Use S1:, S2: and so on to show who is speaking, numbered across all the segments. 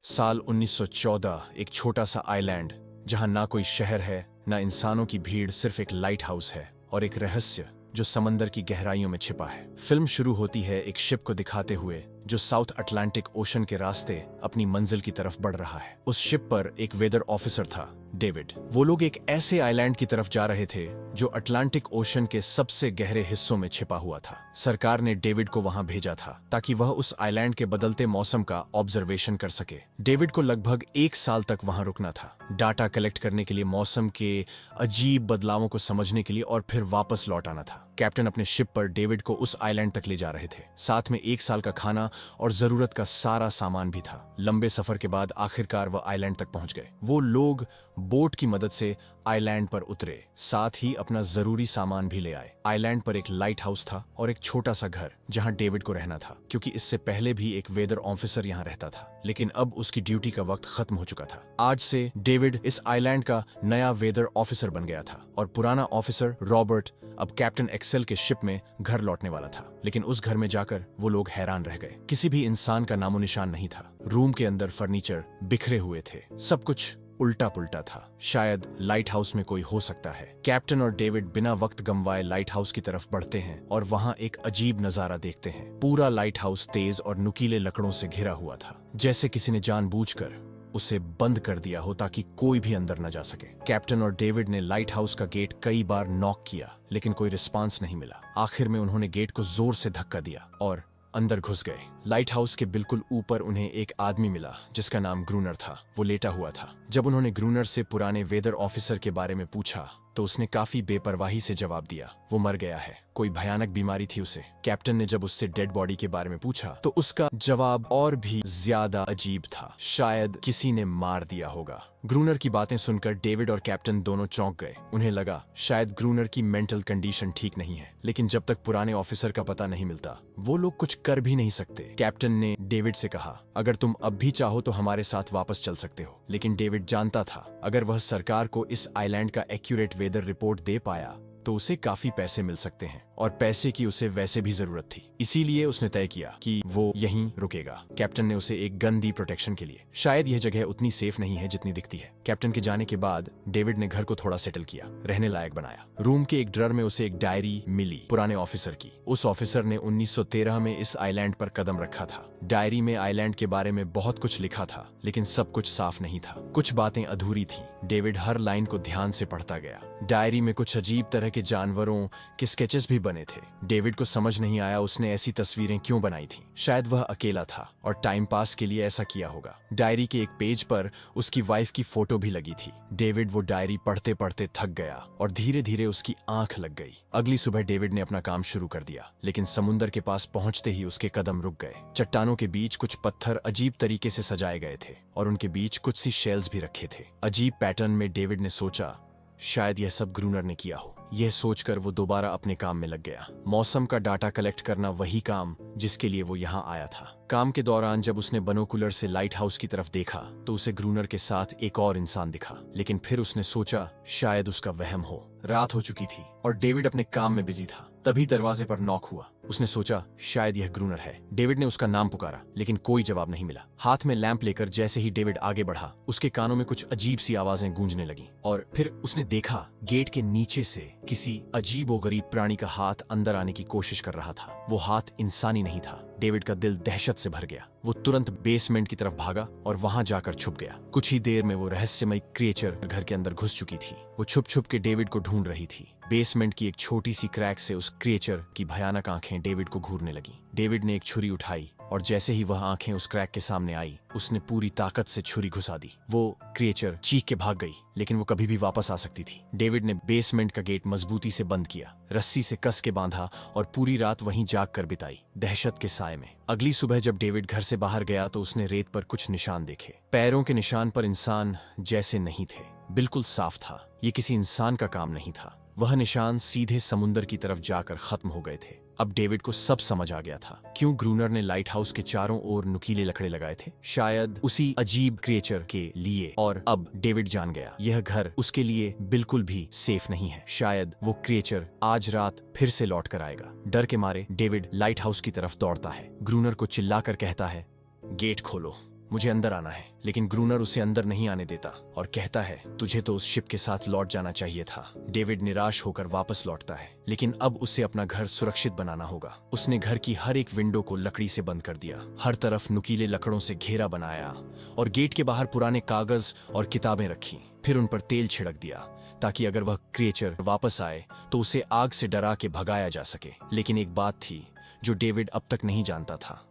S1: साल 1914, एक छोटा सा आइलैंड जहां ना कोई शहर है ना इंसानों की भीड़, सिर्फ एक लाइट हाउस है और एक रहस्य जो समंदर की गहराइयों में छिपा है। फिल्म शुरू होती है एक शिप को दिखाते हुए जो साउथ अटलांटिक ओशन के रास्ते अपनी मंजिल की तरफ बढ़ रहा है। उस शिप पर एक वेदर ऑफिसर था, डेविड। वो लोग एक ऐसे आइलैंड की तरफ जा रहे थे जो अटलांटिक ओशन के सबसे गहरे हिस्सों में छिपा हुआ था। सरकार ने डेविड को वहां भेजा था ताकि वह उस आइलैंड के बदलते मौसम का ऑब्जर्वेशन कर सके। डेविड को लगभग 1 साल तक वहां रुकना था, डाटा कलेक्ट करने के लिए, मौसम के अजीब बदलावों को समझने के लिए, और फिर वापस लौट आना था। कैप्टन अपने शिप पर डेविड को उस आइलैंड तक ले जा रहे थे, साथ में 1 साल का खाना और जरूरत का सारा सामान भी था। लंबे सफर के बाद आखिरकार वह आइलैंड तक पहुंच गए। वो लोग बोट की मदद से आइलैंड पर उतरे, साथ ही अपना जरूरी सामान भी ले आए। आइलैंड पर एक लाइट हाउस था और एक छोटा सा घर जहां डेविड को रहना था, क्योंकि इससे पहले भी एक वेदर ऑफिसर यहां रहता था, लेकिन अब उसकी ड्यूटी का वक्त खत्म हो चुका था। आज से डेविड इस आइलैंड का नया वेदर ऑफिसर बन गया था और पुराना ऑफिसर रॉबर्ट अब कैप्टन एक्सेल के शिप में घर लौटने वाला था। लेकिन उस घर में जाकर वो लोग हैरान रह गए। किसी भी इंसान का नामो निशान नहीं था। रूम के अंदर फर्नीचर बिखरे हुए थे, सब कुछ उल्टा पुल्टा था। शायद लाइट हाउस में कोई हो सकता है। कैप्टन और डेविड बिना वक्त गंवाए लाइट हाउस की तरफ बढ़ते हैं और वहां एक अजीब नजारा देखते हैं। पूरा लाइट हाउस तेज और नुकीले लकड़ों से घिरा हुआ था, जैसे किसी ने जानबूझकर उसे बंद कर दिया हो ताकि कोई भी अंदर न जा सके। कैप्टन और डेविड ने लाइट हाउस का गेट कई बार नॉक किया, लेकिन कोई रिस्पांस नहीं मिला। आखिर में उन्होंने गेट को जोर से धक्का दिया और अंदर घुस गए। लाइट हाउस के बिल्कुल ऊपर उन्हें एक आदमी मिला जिसका नाम ग्रूनर था। वो लेटा हुआ था। जब उन्होंने ग्रूनर से पुराने वेदर ऑफिसर के बारे में पूछा तो उसने काफी बेपरवाही से जवाब दिया, वो मर गया है, कोई भयानक बीमारी थी उसे। कैप्टन ने जब उससे डेड बॉडी के बारे में पूछा तो उसका जवाब और भी ज्यादा अजीब था, शायद किसी ने मार दिया होगा। ग्रूनर की बातें सुनकर डेविड और कैप्टन दोनों चौंक गए। उन्हें लगा शायद ग्रूनर की मेंटल कंडीशन ठीक नहीं है, लेकिन जब तक पुराने ऑफिसर का पता नहीं मिलता वो लोग कुछ कर भी नहीं सकते। कैप्टन ने डेविड से कहा, अगर तुम अब भी चाहो तो हमारे साथ वापस चल सकते हो। लेकिन डेविड जानता था अगर वह सरकार को इस आइलैंड का एक्यूरेट वेदर रिपोर्ट दे पाया तो उसे काफी पैसे मिल सकते हैं, और पैसे की उसे वैसे भी जरूरत थी। इसीलिए उसने तय किया कि वो यहीं रुकेगा। कैप्टन ने उसे एक गन दी प्रोटेक्शन के लिए। शायद यह जगह उतनी सेफ नहीं है जितनी दिखती है। कैप्टन के जाने के बाद डेविड ने घर को थोड़ा सेटल किया, रहने लायक बनाया। रूम के एक ड्रॉर में उसे एक डायरी मिली पुराने ऑफिसर की। उस ऑफिसर ने 1913 में इस आइलैंड पर कदम रखा था। डायरी में आइलैंड के बारे में बहुत कुछ लिखा था, लेकिन सब कुछ साफ नहीं था। कुछ बातें अधूरी थी। डेविड हर लाइन को ध्यान से पढ़ता गया। डायरी में कुछ अजीब तरह के जानवरों के स्केचेस भी बने थे। डेविड को समझ नहीं आया उसने ऐसी तस्वीरें क्यों बनाई थी। शायद वह अकेला था और टाइम पास के लिए ऐसा किया होगा। डायरी के एक पेज पर उसकी वाइफ की फोटो भी लगी थी। डेविड वो डायरी पढ़ते पढ़ते थक गया और धीरे धीरे उसकी आंख लग गई। अगली सुबह डेविड ने अपना काम शुरू कर दिया, लेकिन समुंदर के पास पहुंचते ही उसके कदम रुक गए। चट्टानों के बीच कुछ पत्थर अजीब तरीके से सजाए गए थे और उनके बीच कुछ सी शेल्स भी रखे थे। अजीब पैटर्न में डेविड ने सोचा शायद यह सब ग्रूनर ने किया हो। यह सोचकर वो दोबारा अपने काम में लग गया। मौसम का डाटा कलेक्ट करना, वही काम जिसके लिए वो यहाँ आया था। काम के दौरान जब उसने बनोकुलर से लाइट हाउस की तरफ देखा तो उसे ग्रूनर के साथ एक और इंसान दिखा, लेकिन फिर उसने सोचा शायद उसका वहम हो। रात हो चुकी थी और डेविड अपने काम में बिजी था। तभी दरवाजे पर नॉक हुआ। उसने सोचा शायद यह ग्रूनर है। डेविड ने उसका नाम पुकारा, लेकिन कोई जवाब नहीं मिला। हाथ में लैंप लेकर जैसे ही डेविड आगे बढ़ा, उसके कानों में कुछ अजीब सी आवाजें गूंजने लगी और फिर उसने देखा गेट के नीचे से किसी अजीबोगरीब प्राणी का हाथ अंदर आने की कोशिश कर रहा था। वो हाथ इंसानी नहीं था। डेविड का दिल दहशत से भर गया। वो तुरंत बेसमेंट की तरफ भागा और वहां जाकर छुप गया। कुछ ही देर में वो रहस्यमय क्रिएचर घर के अंदर घुस चुकी थी। वो छुप छुप के डेविड को ढूंढ रही थी। बेसमेंट की एक छोटी सी क्रैक से उस क्रिएचर की भयानक आंखें डेविड को घूरने लगी। डेविड ने एक छुरी उठाई और जैसे ही वह आंखें उस क्रैक के सामने आई, उसने पूरी ताकत से छुरी घुसा दी। वो क्रिएचर चीख के भाग गई, लेकिन वो कभी भी वापस आ सकती थी। डेविड ने बेसमेंट का गेट मजबूती से बंद किया, रस्सी से कस के बांधा और पूरी रात वहीं जाग कर बिताई, दहशत के साए में। अगली सुबह जब डेविड घर से बाहर गया तो उसने रेत पर कुछ निशान देखे। पैरों के निशान पर इंसान जैसे नहीं थे, बिल्कुल साफ था। ये किसी इंसान का काम नहीं था। वह निशान सीधे समुंदर की तरफ जाकर खत्म हो गए थे। अब डेविड को सब समझ आ गया था क्यों ग्रूनर ने लाइट हाउस के चारों ओर नुकीले लकड़े लगाए थे। शायद उसी अजीब क्रिएचर के लिए। और अब डेविड जान गया यह घर उसके लिए बिल्कुल भी सेफ नहीं है। शायद वो क्रिएचर आज रात फिर से लौट कर आएगा। डर के मारे डेविड लाइट हाउस की तरफ दौड़ता है। ग्रूनर को चिल्लाकर कहता है, गेट खोलो। मुझे अंदर आना है। लेकिन ग्रूनर उसे अंदर नहीं आने देता और कहता है, तुझे तो उस शिप के साथ लौट जाना चाहिए था। डेविड निराश होकर वापस लौटता है, लेकिन अब उसे अपना घर सुरक्षित बनाना होगा। उसने घर की हर एक विंडो को लकड़ी से बंद कर दिया, हर तरफ नुकीले लकड़ों से घेरा बनाया और गेट के बाहर पुराने कागज और किताबें रखी। फिर उन पर तेल छिड़क दिया ताकि अगर वह क्रिएचर वापस आए तो उसे आग से डरा के भगाया जा सके। लेकिन एक बात थी जो डेविड अब तक नहीं जानता था,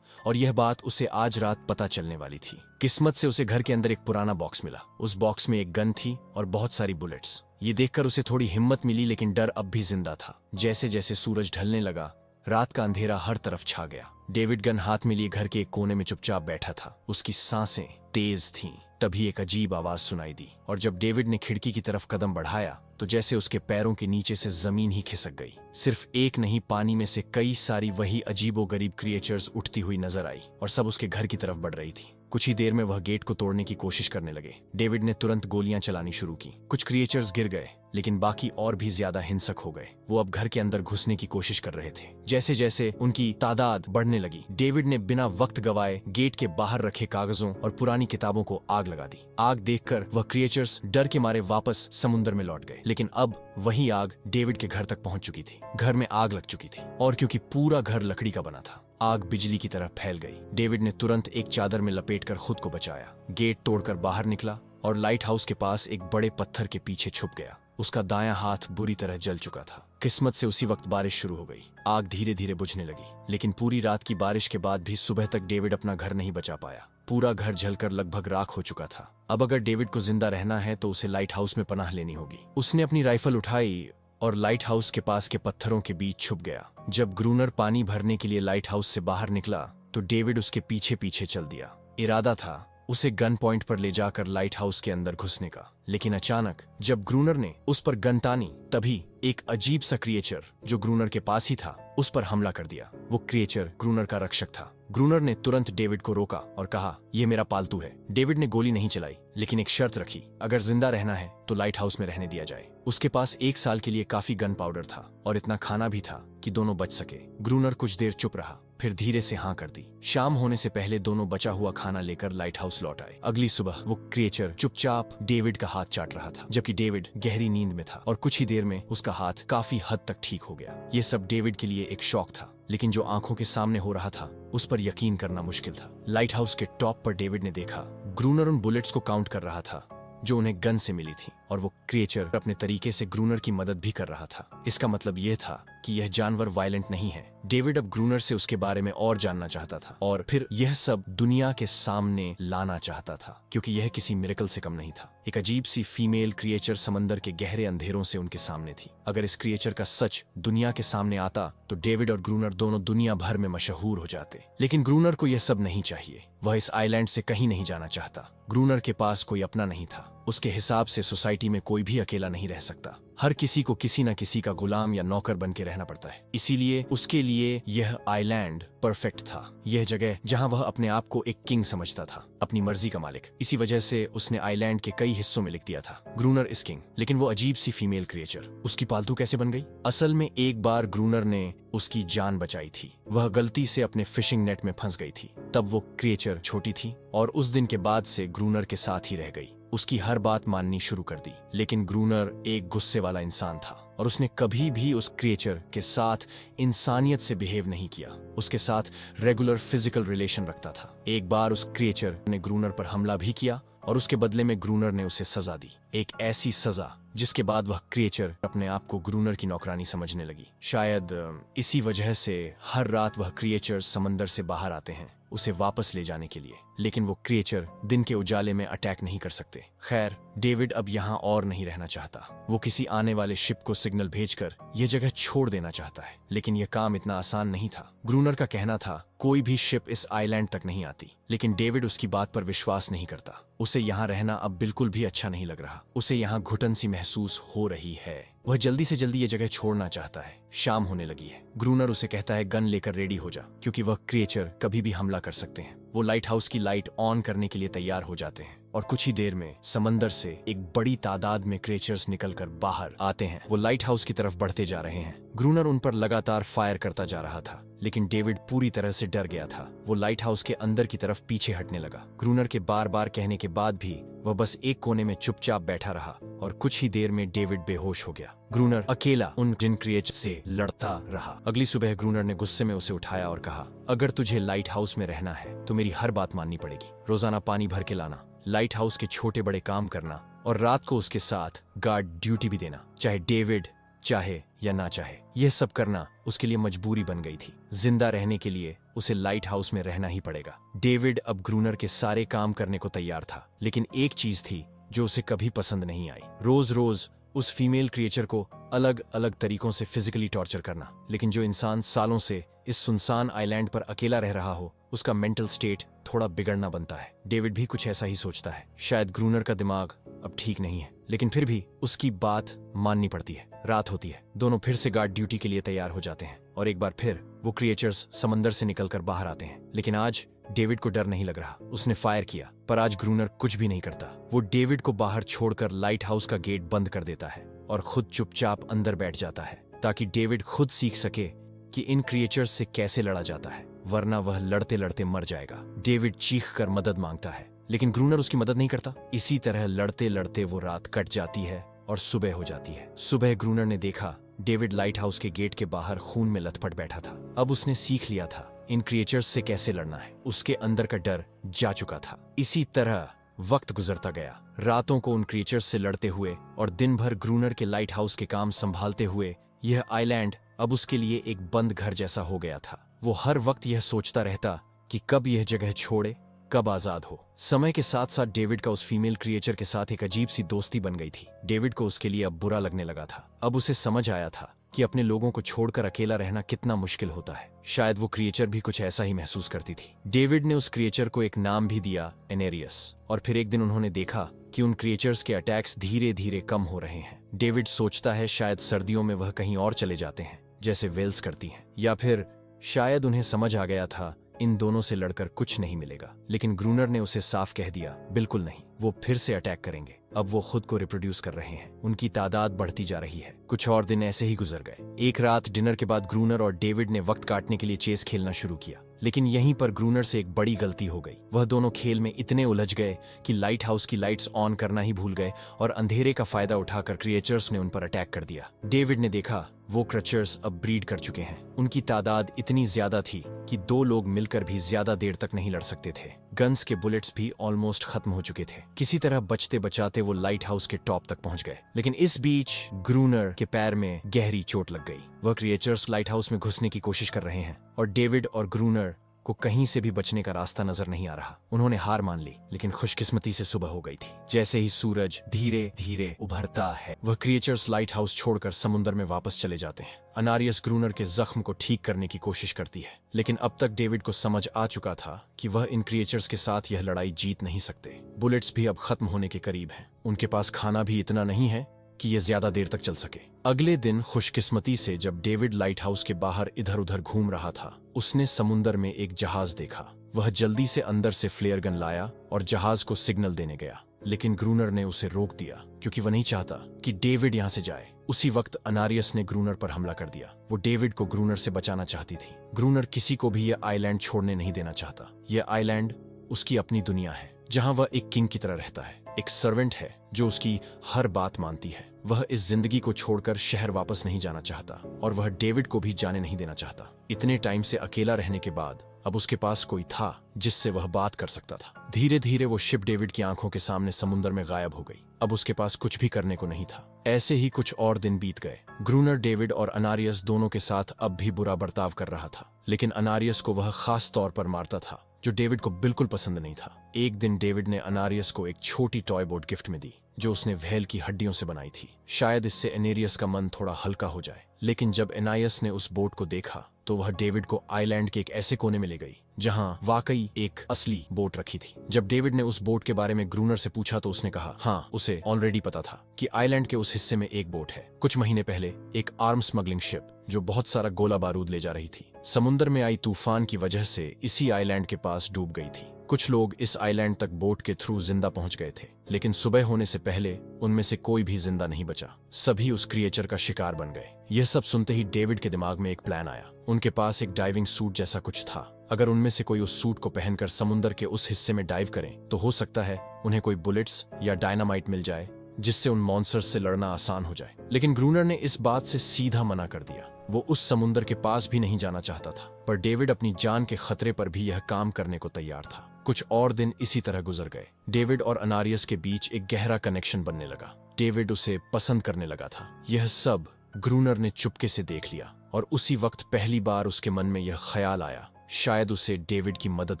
S1: और यह बात उसे आज रात पता चलने वाली थी। किस्मत से उसे घर के अंदर एक पुराना बॉक्स मिला। उस बॉक्स में एक गन थी और बहुत सारी बुलेट्स। ये देखकर उसे थोड़ी हिम्मत मिली, लेकिन डर अब भी जिंदा था। जैसे जैसे सूरज ढलने लगा, रात का अंधेरा हर तरफ छा गया। डेविड गन हाथ में लिए घर के एक कोने में चुपचाप बैठा था। उसकी सांसें तेज थीं। तभी एक अजीब आवाज सुनाई दी, और जब डेविड ने खिड़की की तरफ कदम बढ़ाया तो जैसे उसके पैरों के नीचे से जमीन ही खिसक गई। सिर्फ एक नहीं, पानी में से कई सारी वही अजीबोगरीब क्रिएचर्स उठती हुई नजर आई और सब उसके घर की तरफ बढ़ रही थी। कुछ ही देर में वह गेट को तोड़ने की कोशिश करने लगे। डेविड ने तुरंत गोलियां चलानी शुरू की। कुछ क्रिएचर्स गिर गए, लेकिन बाकी और भी ज्यादा हिंसक हो गए। वो अब घर के अंदर घुसने की कोशिश कर रहे थे। जैसे जैसे उनकी तादाद बढ़ने लगी, डेविड ने बिना वक्त गवाए गेट के बाहर रखे कागजों और पुरानी किताबों को आग लगा दी। आग देखकर वह क्रिएचर्स डर के मारे वापस समुद्र में लौट गए। लेकिन अब वही आग डेविड के घर तक पहुंच चुकी थी। घर में आग लग चुकी थी, और क्योंकि पूरा घर लकड़ी का बना था, आग बिजली की तरह फैल गई। डेविड ने तुरंत एक चादर में लपेटकर खुद को बचाया, गेट तोड़कर बाहर निकला और लाइट हाउस के पास एक बड़े पत्थर के पीछे छुप गया। उसका दायां हाथ बुरी तरह जल चुका था। किस्मत से उसी वक्त बारिश शुरू हो गई। आग धीरे धीरे बुझने लगी, लेकिन पूरी रात की बारिश के बाद भी सुबह तक डेविड अपना घर नहीं बचा पाया। पूरा घर जलकर लगभग राख हो चुका था। अब अगर डेविड को जिंदा रहना है तो उसे लाइट हाउस में पनाह लेनी होगी। उसने अपनी राइफल उठाई और लाइट हाउस के पास के पत्थरों के बीच छुप गया। जब ग्रूनर पानी भरने के लिए लाइट हाउस से बाहर निकला तो डेविड उसके पीछे पीछे चल दिया। इरादा था उसे गन पॉइंट पर ले जाकर लाइट हाउस के अंदर घुसने का। लेकिन अचानक जब ग्रूनर ने उस पर गन तानी, तभी एक अजीब सा क्रिएचर जो ग्रूनर के पास ही था उस पर हमला कर दिया। वो क्रिएचर ग्रूनर का रक्षक था। ग्रूनर ने तुरंत डेविड को रोका और कहा, यह मेरा पालतू है। डेविड ने गोली नहीं चलाई, लेकिन एक शर्त रखी, अगर जिंदा रहना है तो लाइट हाउस में रहने दिया जाए। उसके पास 1 साल के लिए काफी गन पाउडर था और इतना खाना भी था कि दोनों बच सके। ग्रूनर कुछ देर चुप रहा, फिर धीरे से हाँ कर दी। शाम होने से पहले दोनों बचा हुआ खाना लेकर लाइट हाउस लौट आए। अगली सुबह वो क्रिएचर चुपचाप डेविड का हाथ चाट रहा था, जबकि डेविड गहरी नींद में था और कुछ ही देर में उसका हाथ काफी हद तक ठीक हो गया। ये सब डेविड के लिए एक शौक था, लेकिन जो आंखों के सामने हो रहा था उस पर यकीन करना मुश्किल था। लाइट हाउस के टॉप पर डेविड ने देखा ग्रूनर उन बुलेट्स को काउंट कर रहा था जो उन्हें गन से मिली थी, और वो क्रिएचर अपने तरीके से ग्रूनर की मदद भी कर रहा था। इसका मतलब यह था कि यह जानवर वायलेंट नहीं है। डेविड अब ग्रूनर से उसके बारे में और जानना चाहता था और फिर यह सब दुनिया के सामने लाना चाहता था, क्योंकि यह किसी मिरेकल से कम नहीं था। एक अजीब सी फीमेल क्रिएचर समंदर के गहरे अंधेरों से उनके सामने थी। अगर इस क्रिएचर का सच दुनिया के सामने आता तो डेविड और ग्रूनर दोनों दुनिया भर में मशहूर हो जाते। लेकिन ग्रूनर को यह सब नहीं चाहिए। वह इस आइलैंड से कहीं नहीं जाना चाहता। ग्रूनर के पास कोई अपना नहीं था। उसके हिसाब से सोसाइटी में कोई भी अकेला नहीं रह सकता। हर किसी को किसी न किसी का गुलाम या नौकर बन के रहना पड़ता है। इसीलिए उसके लिए यह आइलैंड परफेक्ट था। यह जगह जहां वह अपने आप को एक किंग समझता था, अपनी मर्जी का मालिक। इसी वजह से उसने आइलैंड के कई हिस्सों में लिख दिया था, ग्रूनर इज किंग। लेकिन वो अजीब सी फीमेल क्रिएचर उसकी पालतू कैसे बन गई? असल में एक बार ग्रूनर ने उसकी जान बचाई थी। वह गलती से अपने फिशिंग नेट में फंस गई थी। तब वो क्रिएचर छोटी थी और उस दिन के बाद से ग्रूनर के साथ ही रह गई। उसकी हर बात माननी शुरू कर दी। लेकिन ग्रूनर एक गुस्से वाला इंसान था और उसने कभी भी उस क्रिएचर के साथ इंसानियत से बिहेव नहीं किया। उसके साथ रेगुलर फिजिकल रिलेशन रखता था। एक बार उस क्रिएचर ने ग्रूनर पर हमला भी किया और उसके बदले में ग्रूनर ने उसे सजा दी। एक ऐसी सजा जिसके बाद वह क्रिएचर अपने आप को ग्रूनर की नौकरानी समझने लगी। शायद इसी वजह से हर रात वह क्रिएचर समंदर से बाहर आते हैं उसे वापस ले जाने के लिए। लेकिन वो क्रिएचर दिन के उजाले में अटैक नहीं कर सकते। खैर, डेविड अब यहाँ और नहीं रहना चाहता। वो किसी आने वाले शिप को सिग्नल भेजकर यह जगह छोड़ देना चाहता है। लेकिन यह काम इतना आसान नहीं था। ग्रूनर का कहना था कोई भी शिप इस आइलैंड तक नहीं आती। लेकिन डेविड उसकी बात पर विश्वास नहीं करता। उसे यहाँ रहना अब बिल्कुल भी अच्छा नहीं लग रहा। उसे यहाँ घुटन सी महसूस हो रही है। वह जल्दी से जल्दी ये जगह छोड़ना चाहता है। शाम होने लगी है। ग्रूनर उसे कहता है गन लेकर रेडी हो जा, क्योंकि वह क्रिएचर कभी भी हमला कर सकते हैं। वो लाइट हाउस की लाइट ऑन करने के लिए तैयार हो जाते हैं और कुछ ही देर में समंदर से एक बड़ी तादाद में क्रिएचर्स निकलकर बाहर आते हैं। वो लाइट हाउस की तरफ बढ़ते जा रहे हैं। ग्रूनर उन पर लगातार फायर करता जा रहा था, लेकिन डेविड पूरी तरह से डर गया था। वो लाइट हाउस के अंदर की तरफ पीछे हटने लगा। ग्रूनर के बार बार कहने के बाद भी वह बस एक कोने में चुपचाप बैठा रहा और कुछ ही देर में डेविड बेहोश हो गया। ग्रूनर अकेला उन जिन क्रिएचर से लड़ता रहा। अगली सुबह ग्रूनर ने गुस्से में उसे उठाया और कहा, अगर तुझे लाइट हाउस में रहना है तो मेरी हर बात माननी पड़ेगी। रोजाना पानी भर के लाना, लाइट हाउस के छोटे बड़े काम करना और रात को उसके साथ गार्ड ड्यूटी भी देना, चाहे डेविड चाहे या ना चाहे। यह सब करना उसके लिए मजबूरी बन गई थी। जिंदा रहने के लिए उसे लाइट हाउस में रहना ही पड़ेगा। डेविड अब ग्रूनर के सारे काम करने को तैयार था, लेकिन एक चीज थी जो उसे कभी पसंद नहीं आई। रोज रोज उस फीमेल क्रिएचर को अलग अलग तरीकों से फिजिकली टॉर्चर करना। लेकिन जो इंसान सालों से इस सुनसान आइलैंड पर अकेला रह रहा हो, उसका मेंटल स्टेट थोड़ा बिगड़ना बनता है। डेविड भी कुछ ऐसा ही सोचता है। शायद ग्रूनर का दिमाग अब ठीक नहीं है, लेकिन फिर भी उसकी बात माननी पड़ती है। रात होती है। दोनों फिर से गार्ड ड्यूटी के लिए तैयार हो जाते हैं और एक बार फिर वो क्रिएचर्स समंदर से निकलकर बाहर आते हैं। लेकिन आज डेविड को डर नहीं लग रहा। उसने फायर किया, पर आज ग्रूनर कुछ भी नहीं करता। वो डेविड को बाहर छोड़कर लाइट हाउस का गेट बंद कर देता है और खुद चुपचाप अंदर बैठ जाता है, ताकि डेविड खुद सीख सके कि इन क्रिएचर्स से कैसे लड़ा जाता है, वरना वह लड़ते लड़ते मर जाएगा। डेविड चीख कर मदद मांगता है, लेकिन ग्रूनर उसकी मदद नहीं करता। इसी तरह लड़ते लड़ते वो रात कट जाती है और सुबह हो जाती है। सुबह ग्रूनर ने देखा डेविड लाइट हाउस के गेट के बाहर खून में लथपथ बैठा था। अब उसने सीख लिया था इन क्रिएचर्स से कैसे लड़ना है। उसके अंदर का डर जा चुका था। इसी तरह वक्त गुजरता गया। रातों को उन क्रिएचर्स से लड़ते हुए और दिन भर ग्रूनर के लाइट हाउस के काम संभालते हुए यह आइलैंड अब उसके लिए एक बंद घर जैसा हो गया था। वो हर वक्त यह सोचता रहता कि कब यह जगह छोड़े, कब आजाद हो। समय के साथ साथ डेविड का उस फीमेल क्रिएचर के साथ एक अजीब सी दोस्ती बन गई थी। डेविड को उसके लिए अब बुरा लगने लगा था। अब उसे समझ आया था कि अपने लोगों को छोड़कर अकेला रहना कितना मुश्किल होता है। शायद वो क्रिएचर भी कुछ ऐसा ही महसूस करती थी। डेविड ने उस क्रिएचर को एक नाम भी दिया, एनेरियस। और फिर एक दिन उन्होंने देखा कि उन क्रिएचर्स के अटैक्स धीरे धीरे कम हो रहे हैं। डेविड सोचता है शायद सर्दियों में वह कहीं और चले जाते हैं, जैसे वेल्स करती हैं, या फिर शायद उन्हें समझ आ गया था इन दोनों से लड़कर कुछ नहीं मिलेगा। लेकिन ग्रूनर ने उसे साफ कह दिया, बिल्कुल नहीं, वो फिर से अटैक करेंगे। अब वो खुद को रिप्रोड्यूस कर रहे हैं। उनकी तादाद बढ़ती जा रही है। कुछ और दिन ऐसे ही गुजर गए। एक रात डिनर के बाद ग्रूनर और डेविड ने वक्त काटने के लिए चेस खेलना शुरू किया, लेकिन यहीं पर ग्रूनर से एक बड़ी गलती हो गई। वह दोनों खेल में इतने उलझ गए कि लाइट हाउस की लाइट्स ऑन करना ही भूल गए और अंधेरे का फायदा उठाकर क्रिएचर्स ने उन पर अटैक कर दिया। डेविड ने देखा वो क्रिएचर्स अब ब्रीड कर चुके हैं। उनकी तादाद इतनी ज्यादा थी कि दो लोग मिलकर भी ज्यादा देर तक नहीं लड़ सकते थे। गन्स के बुलेट्स भी ऑलमोस्ट खत्म हो चुके थे। किसी तरह बचते बचाते वो लाइट हाउस के टॉप तक पहुंच गए, लेकिन इस बीच ग्रूनर के पैर में गहरी चोट लग गई। वह क्रिएचर्स लाइट हाउस में घुसने की कोशिश कर रहे हैं और डेविड और ग्रूनर को कहीं से भी बचने का रास्ता नजर नहीं आ रहा। उन्होंने हार मान ली, लेकिन खुशकिस्मती से सुबह हो गई थी। जैसे ही सूरज धीरे धीरे उभरता है, वह क्रिएचर्स लाइट हाउस छोड़कर समुद्र में वापस चले जाते हैं। अनारियस ग्रूनर के जख्म को ठीक करने की कोशिश करती है, लेकिन अब तक डेविड को समझ आ चुका था कि वह इन क्रिएचर्स के साथ यह लड़ाई जीत नहीं सकते। बुलेट्स भी अब खत्म होने के करीब हैं। उनके पास खाना भी इतना नहीं है कि यह ज्यादा देर तक चल सके। अगले दिन खुशकिस्मती से जब डेविड लाइट हाउस के बाहर इधर उधर घूम रहा था, उसने समुंदर में एक जहाज देखा। वह जल्दी से अंदर से फ्लेयर गन लाया और जहाज को सिग्नल देने गया, लेकिन ग्रूनर ने उसे रोक दिया क्योंकि वह नहीं चाहता कि डेविड यहाँ से जाए। उसी वक्त अनारियस ने ग्रूनर पर हमला कर दिया। वो डेविड को ग्रूनर से बचाना चाहती थी। ग्रूनर किसी को भी यह आइलैंड छोड़ने नहीं देना चाहता। यह आइलैंड उसकी अपनी दुनिया है, जहाँ वह एक किंग की तरह रहता है, एक सर्वेंट है जो उसकी हर बात मानती है। वह इस जिंदगी को छोड़कर शहर वापस नहीं जाना चाहता और वह डेविड को भी जाने नहीं देना चाहता। इतने टाइम से अकेला रहने के बाद अब उसके पास कोई था जिससे वह बात कर सकता था। धीरे धीरे वो शिप डेविड की आंखों के सामने समुद्र में गायब हो गई। अब उसके पास कुछ भी करने को नहीं था। ऐसे ही कुछ और दिन बीत गए। ग्रूनर डेविड और अनारियस दोनों के साथ अब भी बुरा बर्ताव कर रहा था, लेकिन अनारियस को वह खास तौर पर मारता था, जो डेविड को बिल्कुल पसंद नहीं था। एक दिन डेविड ने अनारियस को एक छोटी टॉय बोट गिफ्ट में दी, जो उसने व्हेल की हड्डियों से बनाई थी। शायद इससे एनेरियस का मन थोड़ा हल्का हो जाए। लेकिन जब एनायस ने उस बोट को देखा तो वह डेविड को आइलैंड के एक ऐसे कोने में ले गई जहां वाकई एक असली बोट रखी थी। जब डेविड ने उस बोट के बारे में ग्रूनर से पूछा तो उसने कहा हाँ, उसे ऑलरेडी पता था कि आइलैंड के उस हिस्से में एक बोट है। कुछ महीने पहले एक आर्म स्मगलिंग शिप जो बहुत सारा गोला बारूद ले जा रही थी, समुद्र में आई तूफान की वजह से इसी आइलैंड के पास डूब गई थी। कुछ लोग इस आइलैंड तक बोट के थ्रू जिंदा पहुंच गए थे, लेकिन सुबह होने से पहले उनमें से कोई भी जिंदा नहीं बचा। सभी उस क्रिएचर का शिकार बन गए। यह सब सुनते ही डेविड के दिमाग में एक प्लान आया। उनके पास एक डाइविंग सूट जैसा कुछ था। अगर उनमें से कोई उस सूट को पहनकर समुद्र के उस हिस्से में डाइव करें तो हो सकता है उन्हें कोई बुलेट्स या डायनामाइट मिल जाए जिससे उन मॉन्स्टर्स से लड़ना आसान हो जाए। लेकिन ग्रूनर ने इस बात से सीधा मना कर दिया। वो उस समुद्र के पास भी नहीं जाना चाहता था, पर डेविड अपनी जान के खतरे पर भी यह काम करने को तैयार था। कुछ और दिन इसी तरह गुजर गए। डेविड और अनारियस के बीच एक गहरा कनेक्शन बनने लगा। डेविड उसे पसंद करने लगा था। यह सब ग्रूनर ने चुपके से देख लिया और उसी वक्त पहली बार उसके मन में यह ख्याल आया, शायद उसे डेविड की मदद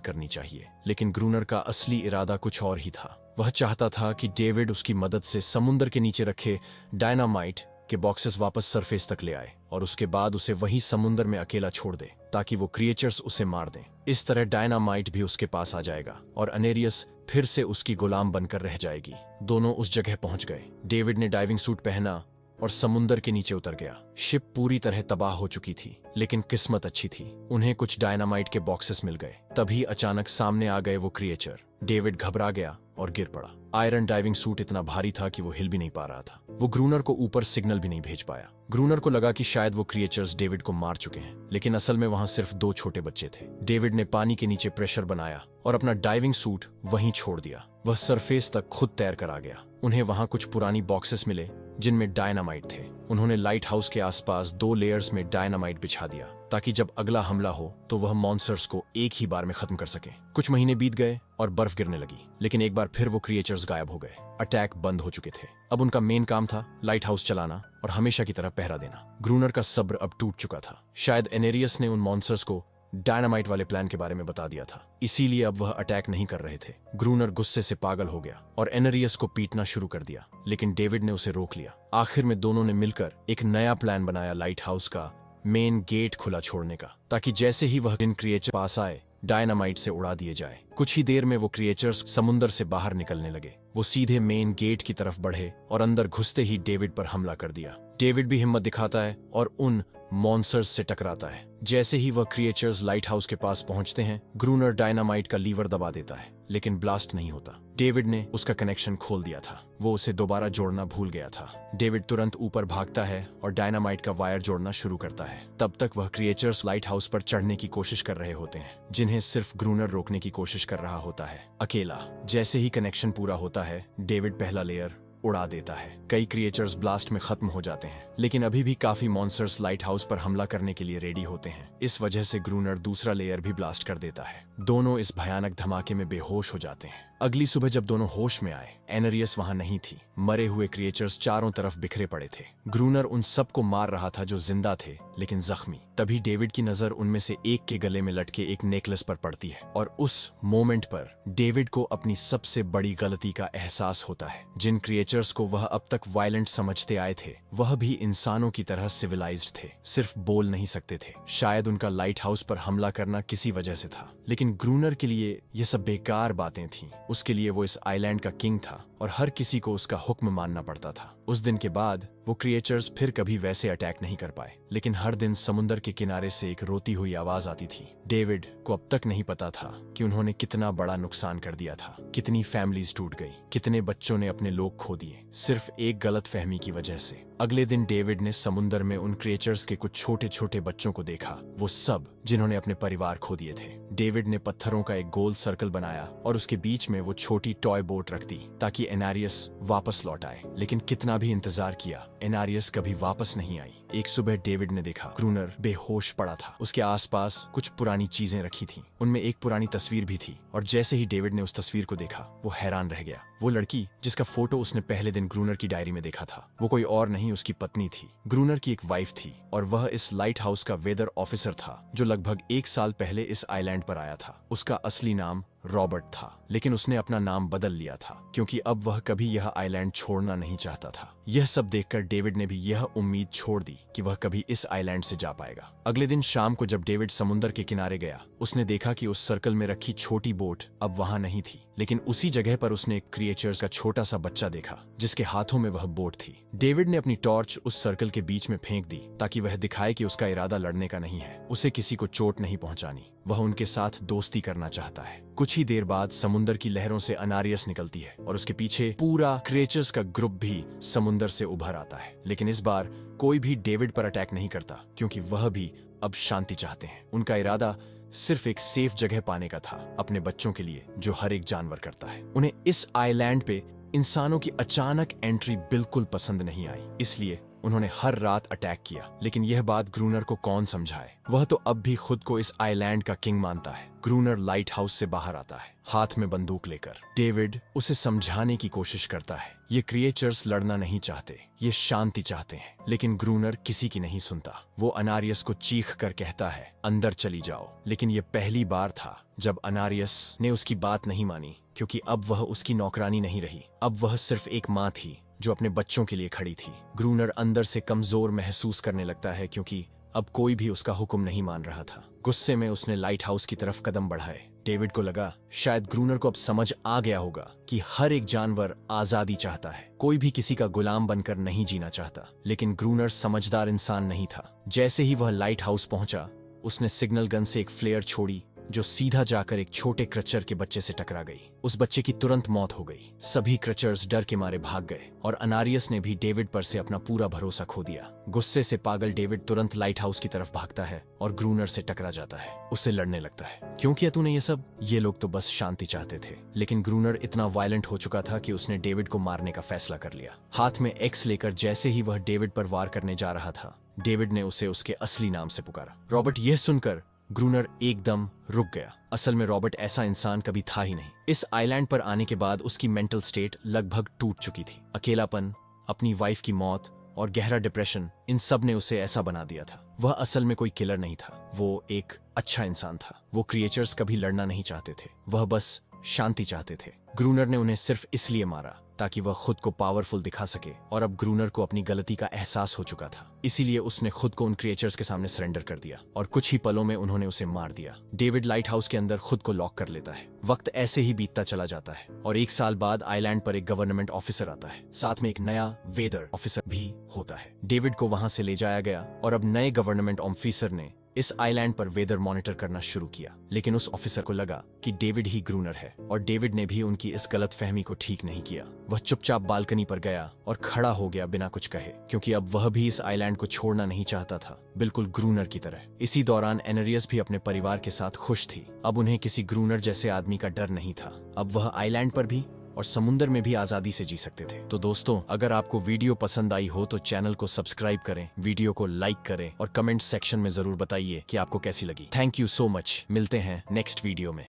S1: करनी चाहिए। लेकिन ग्रूनर का असली इरादा कुछ और ही था। वह चाहता था कि डेविड उसकी मदद से समुद्र के नीचे रखे डायनामाइट के बॉक्सेस वापस सरफेस तक ले आए और उसके बाद उसे वहीं समुद्र में अकेला छोड़ दे ताकि वो क्रिएचर्स उसे मार दें। इस तरह डायनामाइट भी उसके पास आ जाएगा और अनेरियस फिर से उसकी गुलाम बनकर रह जाएगी। दोनों उस जगह पहुंच गए। डेविड ने डाइविंग सूट पहना और समुद्र के नीचे उतर गया। शिप पूरी तरह तबाह हो चुकी थी, लेकिन किस्मत अच्छी थी। उन्हें कुछ डायनामाइट के बॉक्सेस मिल गए। तभी अचानक सामने आ गए वो क्रिएचर। डेविड घबरा गया और गिर पड़ा। आयरन डाइविंग सूट इतना भारी था कि वो हिल भी नहीं पा रहा था। वो ग्रूनर को ऊपर सिग्नल भी नहीं भेज पाया। ग्रूनर को लगा कि शायद वो क्रिएचर्स डेविड को मार चुके हैं, लेकिन असल में वहां सिर्फ 2 छोटे बच्चे थे। डेविड ने पानी के नीचे प्रेशर बनाया और अपना डाइविंग सूट वहीं छोड़ दिया। वह सरफेस तक खुद तैर कर आ गया। उन्हें वहां कुछ पुरानी बॉक्सेस मिले जिनमें डायनामाइट थे। उन्होंने लाइट हाउस के आसपास 2 लेयर्स में डायनामाइट बिछा दिया ताकि जब अगला हमला हो तो वह मॉन्स्टर्स को एक ही बार में खत्म कर सके। कुछ महीने बीत गए और बर्फ गिरने लगी, लेकिन एक बार फिर वो क्रिएचर्स गायब हो गए। अटैक बंद हो चुके थे। अब उनका मेन काम था लाइट हाउस चलाना और हमेशा की तरह पहरा देना। ग्रूनर का सब्र अब टूट चुका था। शायद एनेरियस ने उन मॉन्स्टर्स को डायनामाइट वाले प्लान के बारे में बता दिया था, इसीलिए अब वह अटैक नहीं कर रहे थे। ग्रूनर गुस्से से पागल हो गया और एनेरियस को पीटना शुरू कर दिया, लेकिन डेविड ने उसे रोक लिया। आखिर में दोनों ने मिलकर एक नया प्लान बनाया लाइट हाउस का मेन गेट खुला छोड़ने का, ताकि जैसे ही वह इन क्रिएचर पास आए डायनामाइट से उड़ा दिए जाए। कुछ ही देर में वो क्रिएचर्स समुद्र से बाहर निकलने लगे। वो सीधे मेन गेट की तरफ बढ़े और अंदर घुसते ही डेविड पर हमला कर दिया। डेविड भी हिम्मत दिखाता है और उन मॉन्स्टर्स से टकराता है। जैसे ही वह क्रिएचर्स लाइट हाउस के पास पहुंचते हैं, ग्रूनर डायनामाइट का लीवर दबा देता है, लेकिन ब्लास्ट नहीं होता। डेविड ने उसका कनेक्शन खोल दिया था। वो उसे दोबारा जोड़ना भूल गया था। डेविड तुरंत ऊपर भागता है और डायनामाइट का वायर जोड़ना शुरू करता है। तब तक वह क्रिएचर्स लाइट हाउस पर चढ़ने की कोशिश कर रहे होते हैं, जिन्हें सिर्फ ग्रूनर रोकने की कोशिश कर रहा होता है, अकेला। जैसे ही कनेक्शन पूरा होता है, डेविड पहला लेयर उड़ा देता है। कई क्रिएचर्स ब्लास्ट में खत्म हो जाते हैं, लेकिन अभी भी काफी मॉन्स्टर्स लाइट हाउस पर हमला करने के लिए रेडी होते हैं। इस वजह से ग्रूनर दूसरा लेयर भी ब्लास्ट कर देता है। दोनों इस भयानक धमाके में बेहोश हो जाते हैं। अगली सुबह जब दोनों होश में आए, एनेरियस वहां नहीं थी। मरे हुए क्रिएचर्स चारों तरफ बिखरे पड़े थे। ग्रूनर उन सबको मार रहा था जो जिंदा थे लेकिन जख्मी। तभी डेविड की नजर उनमें से एक के गले में लटके एक नेकलेस पर पड़ती है और उस मोमेंट पर डेविड को अपनी सबसे बड़ी गलती का एहसास होता है। जिन क्रिएचर्स को वह अब तक वायलेंट समझते आए थे, वह भी इंसानों की तरह सिविलाइज्ड थे, सिर्फ बोल नहीं सकते थे। शायद उनका लाइट हाउस पर हमला करना किसी वजह से था, लेकिन ग्रूनर के लिए ये सब बेकार बातें थीं। उसके लिए वो इस आइलैंड का किंग था और हर किसी को उसका हुक्म मानना पड़ता था। उस दिन के बाद वो क्रिएचर्स फिर कभी वैसे अटैक नहीं कर पाए, लेकिन हर दिन समुद्र के किनारे से एक रोती हुई आवाज आती थी। डेविड को अब तक नहीं पता था कि उन्होंने कितना बड़ा नुकसान कर दिया था, कितनी फैमिलीज टूट गई, कितने बच्चों ने अपने लोग खो दिए, सिर्फ एक गलत फहमी की वजह से। अगले दिन डेविड ने समुद्र में उन क्रिएचर्स के कुछ छोटे छोटे बच्चों को देखा, वो सब जिन्होंने अपने परिवार खो दिए थे। डेविड ने पत्थरों का एक गोल सर्कल बनाया और उसके बीच में वो छोटी टॉय बोट रख दी ताकि एनारियस वापस लौट आए, लेकिन कितना भी इंतजार किया, एनारियस कभी वापस नहीं आई। एक सुबह डेविड ने देखा ग्रूनर बेहोश पड़ा था। उसके आसपास कुछ पुरानी चीजें रखी थीं। उनमें एक पुरानी तस्वीर भी थी और जैसे ही डेविड ने उस तस्वीर को देखा, वो हैरान रह गया। वो लड़की जिसका फोटो उसने पहले दिन ग्रूनर की डायरी में देखा था, वो कोई और नहीं उसकी पत्नी थी। ग्रूनर की एक वाइफ थी और वह इस लाइट हाउस का वेदर ऑफिसर था जो लगभग 1 साल पहले इस आइलैंड पर आया था। उसका असली नाम रॉबर्ट था, लेकिन उसने अपना नाम बदल लिया था क्योंकि अब वह कभी यह आइलैंड छोड़ना नहीं चाहता था। यह सब देखकर डेविड ने भी यह उम्मीद छोड़ दी कि वह कभी इस आइलैंड से जा पाएगा। अगले दिन शाम को जब डेविड समुद्र के किनारे गया उसने देखा कि उस सर्कल में रखी छोटी बोट अब वहां नहीं थी, लेकिन उसी जगह पर उसने एक क्रिएचर्स का छोटा सा बच्चा देखा जिसके हाथों में वह बोट थी। डेविड ने अपनी टॉर्च उस सर्कल के बीच में फेंक दी ताकि वह दिखाए कि उसका इरादा लड़ने का नहीं है, उसे किसी को चोट नहीं पहुंचानी, वह उनके साथ दोस्ती करना चाहता है। कुछ ही देर बाद समुंदर की लहरों से अनारियस निकलती है और उसके पीछे पूरा क्रिएचर्स का ग्रुप भी समुंदर से उभर आता है। लेकिन इस बार कोई भी डेविड पर अटैक नहीं करता क्योंकि वह भी अब शांति चाहते हैं। उनका इरादा सिर्फ एक सेफ जगह पाने का था, अपने बच्चों के लिए, जो हर एक जानवर करता है। उन्हें इस आइलैंड पे इंसानों की अचानक एंट्री बिल्कुल पसंद नहीं आई, इसलिए उन्होंने हर रात अटैक किया। लेकिन यह बात ग्रूनर को कौन समझाए, वह तो अब भी खुद को इस आइलैंड का किंग मानता है। ग्रूनर लाइट हाउस से बाहर आता है, हाथ में बंदूक लेकर। डेविड उसे समझाने की कोशिश करता है, ये क्रिएचर्स लड़ना नहीं चाहते, ये शांति चाहते हैं। लेकिन ग्रूनर किसी की नहीं सुनता। वो अनारियस को चीख कर कहता है, अंदर चली जाओ। लेकिन ये पहली बार था जब अनारियस ने उसकी बात नहीं मानी, क्योंकि अब वह उसकी नौकरानी नहीं रही, अब वह सिर्फ एक माँ थी जो अपने बच्चों के लिए खड़ी थी। ग्रूनर अंदर से कमजोर महसूस करने लगता है क्योंकि अब कोई भी उसका हुक्म नहीं मान रहा था। गुस्से में उसने लाइट हाउस की तरफ कदम बढ़ाए। डेविड को लगा शायद ग्रूनर को अब समझ आ गया होगा कि हर एक जानवर आजादी चाहता है, कोई भी किसी का गुलाम बनकर नहीं जीना चाहता। लेकिन ग्रूनर समझदार इंसान नहीं था। जैसे ही वह लाइट हाउस पहुंचा, उसने सिग्नल गन से एक फ्लेयर छोड़ी जो सीधा जाकर एक छोटे क्रचर के बच्चे से टकरा गई। उस बच्चे की तुरंत मौत हो गई। सभी क्रचर्स डर के मारे भाग गए और अनारियस ने भी डेविड पर से अपना पूरा भरोसा खो दिया। गुस्से से पागल डेविड तुरंत लाइट हाउस की तरफ भागता है और ग्रूनर से टकरा जाता है, उससे लड़ने लगता है। क्यों किया तूने ये सब? ये लोग तो बस शांति चाहते थे। लेकिन ग्रूनर इतना वायलेंट हो चुका था कि उसने डेविड को मारने का फैसला कर लिया। हाथ में एक्स लेकर जैसे ही वह डेविड पर वार करने जा रहा था, डेविड ने उसे उसके असली नाम से पुकारा, रॉबर्ट। यह सुनकर ग्रूनर एकदम रुक गया। असल में रॉबर्ट ऐसा इंसान कभी था ही नहीं। इस आइलैंड पर आने के बाद उसकी मेंटल स्टेट लगभग टूट चुकी थी। अकेलापन, अपनी वाइफ की मौत और गहरा डिप्रेशन, इन सब ने उसे ऐसा बना दिया था। वह असल में कोई किलर नहीं था, वो एक अच्छा इंसान था। वो क्रिएचर्स कभी लड़ना नहीं चाहते थे, वह बस शांति चाहते थे। ग्रूनर ने उन्हें सिर्फ इसलिए मारा ताकि वह खुद को पावरफुल दिखा सके, और अब ग्रूनर को अपनी गलती का एहसास हो चुका था। इसीलिए उसने खुद को उन क्रिएचर्स के सामने सरेंडर कर दिया और कुछ ही पलों में उन्होंने उसे मार दिया। डेविड लाइट हाउस के अंदर खुद को लॉक कर लेता है। वक्त ऐसे ही बीतता चला जाता है और 1 साल बाद आइलैंड पर एक गवर्नमेंट ऑफिसर आता है, साथ में एक नया वेदर ऑफिसर भी होता है। डेविड को वहां से ले जाया गया और अब नए गवर्नमेंट ऑफिसर ने इस आइलैंड पर वेदर मॉनिटर करना शुरू किया। लेकिन उस ऑफिसर को लगा कि डेविड ही ग्रूनर है और डेविड ने भी उनकी इस गलतफहमी को ठीक नहीं किया। वह चुपचाप बालकनी पर गया और खड़ा हो गया बिना कुछ कहे, क्योंकि अब वह भी इस आइलैंड को छोड़ना नहीं चाहता था, बिल्कुल ग्रूनर की तरह। इसी दौरान एनरियस भी अपने परिवार के साथ खुश थी। अब उन्हें किसी ग्रूनर जैसे आदमी का डर नहीं था। अब वह आइलैंड पर भी और समुंदर में भी आजादी से जी सकते थे। तो दोस्तों, अगर आपको वीडियो पसंद आई हो तो चैनल को सब्सक्राइब करें, वीडियो को लाइक करें और कमेंट सेक्शन में जरूर बताइए कि आपको कैसी लगी। Thank you so much. मिलते हैं नेक्स्ट वीडियो में।